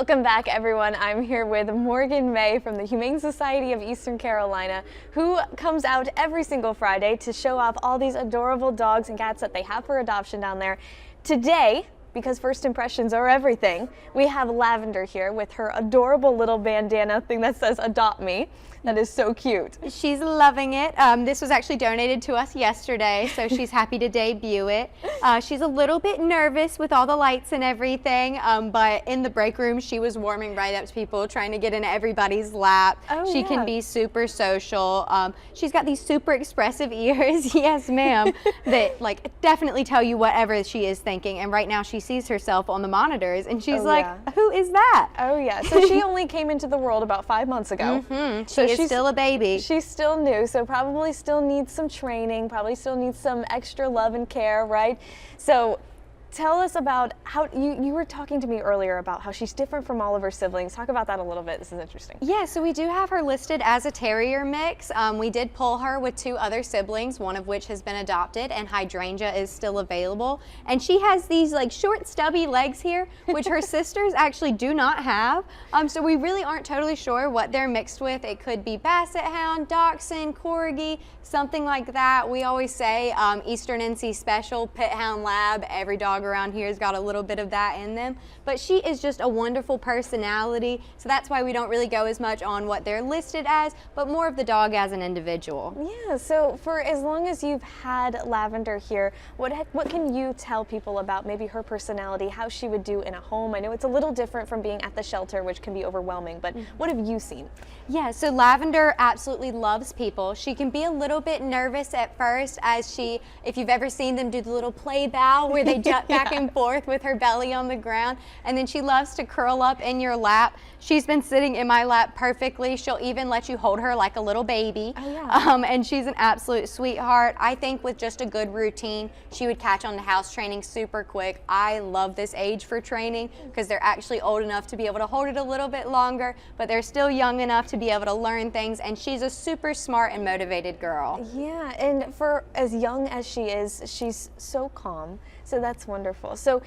Welcome back, everyone. I'm here with Morgan May from the Humane Society of Eastern Carolina, who comes out every single Friday to show off all these adorable dogs and cats that they have for adoption down there. Today, because first impressions are everything, we have Lavendar here with her adorable little bandana thing that says "Adopt Me." That is so cute. She's loving it. This was actually donated to us yesterday, so she's happy to debut it. She's a little bit nervous with all the lights and everything, but in the break room, she was warming right up to people, trying to get in everybody's lap. She can be super social. She's got these super expressive ears, yes ma'am, that definitely tell you whatever she is thinking. And right now she sees herself on the monitors and she's who is that? Oh yeah, so she only came into the world about 5 months ago. So she's still a baby. She's still new, so probably still needs some training, probably still needs some extra love and care, right? So tell us about how you were talking to me earlier about how she's different from all of her siblings. Talk about that a little bit. This is interesting. Yeah, so we do have her listed as a terrier mix. We did pull her with 2 other siblings, one of which has been adopted, and Hydrangea is still available. And she has these short stubby legs here, which her sisters actually do not have. So we really aren't totally sure what they're mixed with. It could be Basset Hound, Dachshund, Corgi, something like that. We always say Eastern NC Special, Pit Hound Lab. Every dog around here has got a little bit of that in them, but she is just a wonderful personality, so that's why we don't really go as much on what they're listed as, but more of the dog as an individual. Yeah, so for as long as you've had Lavendar here, what can you tell people about maybe her personality, how she would do in a home? I know it's a little different from being at the shelter, which can be overwhelming, but what have you seen? Yeah, so Lavendar absolutely loves people. She can be a little bit nervous at first, as if you've ever seen them do the little play bow where they jump back and forth with her belly on the ground, and then she loves to curl up in your lap. She's been sitting in my lap perfectly. She'll even let you hold her like a little baby. Oh, yeah. And she's an absolute sweetheart. I think with just a good routine, she would catch on to house training super quick. I love this age for training because they're actually old enough to be able to hold it a little bit longer, but they're still young enough to be able to learn things, and she's a super smart and motivated girl. Yeah, and for as young as she is, she's so calm, so that's wonderful. So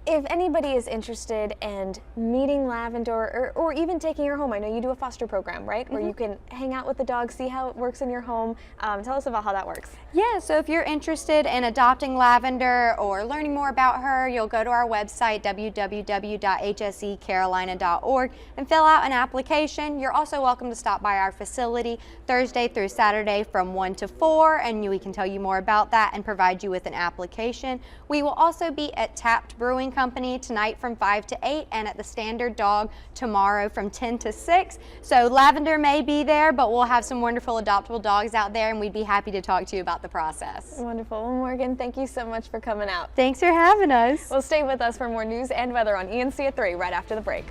if anybody is interested in meeting Lavendar or even taking her home, I know you do a foster program, right? Where you can hang out with the dog, see how it works in your home. Tell us about how that works. Yeah, so if you're interested in adopting Lavendar or learning more about her, you'll go to our website, www.hsecarolina.org, and fill out an application. You're also welcome to stop by our facility Thursday through Saturday from 1 to 4, and we can tell you more about that and provide you with an application. We will also be at Tapped Brewing Company tonight from 5 to 8, and at the Standard Dog tomorrow from 10 to 6. So Lavendar may be there, but we'll have some wonderful adoptable dogs out there, and we'd be happy to talk to you about the process. Wonderful. Well, Morgan, thank you so much for coming out. Thanks for having us. Well, stay with us for more news and weather on ENC at 3 right after the break.